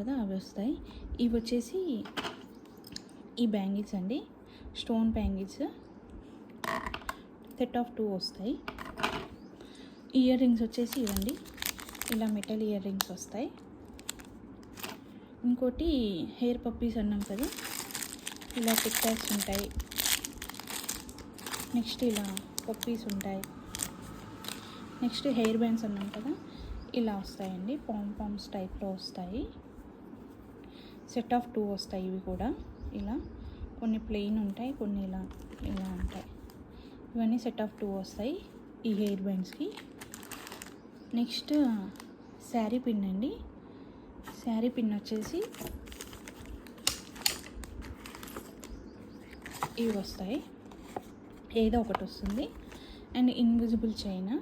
కదా అవి వస్తాయి. ఇవి వచ్చేసి ఈ బ్యాంగిల్స్ అండి, స్టోన్ బ్యాంగిల్స్, సెట్ ఆఫ్ 2 వస్తాయి. ఇయర్ రింగ్స్ వచ్చేసి ఇవ్వండి, ఇలా మెటల్ ఇయర్ రింగ్స్ వస్తాయి. ఇంకోటి హెయిర్ పప్పీస్ అన్నాం కదా, ఇలా టిక్ టాక్స్ ఉంటాయి. నెక్స్ట్ ఇలా పప్పీస్ ఉంటాయి. నెక్స్ట్ హెయిర్ బ్యాండ్స్ అన్నాం కదా, ఇలా వస్తాయండి, పామ్స్ టైప్లో వస్తాయి. సెట్ ఆఫ్ 2 వస్తాయి. ఇవి కూడా ఇలా కొన్ని ప్లెయిన్ ఉంటాయి, కొన్ని ఇలా ఉంటాయి. ఇవన్నీ సెట్ ఆఫ్ 2 వస్తాయి ఈ హెయిర్ బ్యాండ్స్కి. నెక్స్ట్ శారీ పిన్ అండి. శారీ పిన్ వచ్చేసి ఇవి వస్తాయి, ఏదో ఒకటి వస్తుంది. అండ్ ఇన్విజిబుల్ చైన్,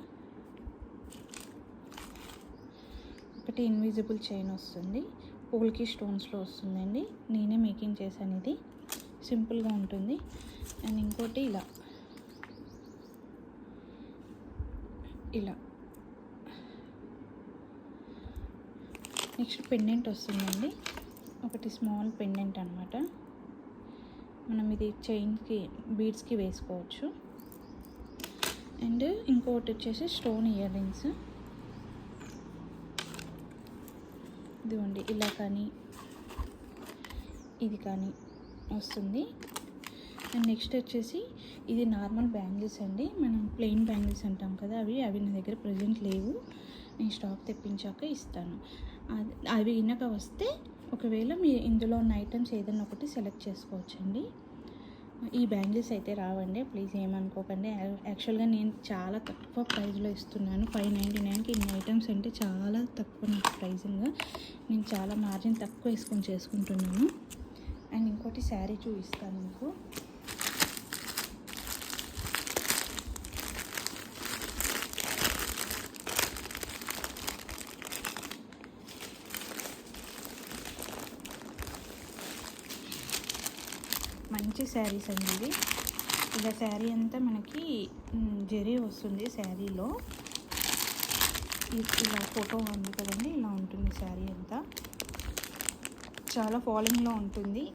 ఒకటి ఇన్విజిబుల్ చైన్ వస్తుంది, పోల్కి స్టోన్స్లో వస్తుందండి. నేనే మేకింగ్ చేశాను, ఇది సింపుల్గా ఉంటుంది. అండ్ ఇంకోటి ఇలా నెక్స్ట్ పెండెంట్ వస్తుందండి, ఒకటి స్మాల్ పెండెంట్ అనమాట. మనం ఇది చైన్కి బీడ్స్కి వేసుకోవచ్చు. అండ్ ఇంకోటి వచ్చేసి స్టోన్ ఇయర్ రింగ్స్, ఇదిగోండి ఇలా కానీ ఇది కానీ వస్తుంది. అండ్ నెక్స్ట్ వచ్చేసి ఇది నార్మల్ బ్యాంగిల్స్ అండి, మనం ప్లెయిన్ బ్యాంగిల్స్ అంటాం కదా, అవి నా దగ్గర ప్రజెంట్ లేవు, నేను స్టాక్ తెప్పించాక ఇస్తాను. అవి ఇనక వస్తే ఒకవేళ మీరు ఇందులో ఉన్న ఐటమ్స్ ఏదైనా ఒకటి సెలెక్ట్ చేసుకోవచ్చండి. ఈ బ్యాంగిల్స్ అయితే రావండి, ప్లీజ్ ఏమనుకోకండి. యాక్చువల్గా నేను చాలా తక్కువ ప్రైస్లో ఇస్తున్నాను, 599కి ఇన్ని ఐటమ్స్ అంటే చాలా తక్కువ నాకు ప్రైజింగ్. నేను చాలా మార్జిన్ తక్కువ వేసుకొని చేసుకుంటున్నాను. అండ్ ఇంకోటి శారీ చూపిస్తాను మీకు. మంచి శారీస్ అండి ఇవి. ఇలా శారీ అంతా మనకి జరీ వస్తుంది శారీలో. ఇలా ఫోటో ఉంది కదండి, ఇలా ఉంటుంది శారీ అంతా, చాలా ఫాలింగ్లో ఉంటుంది.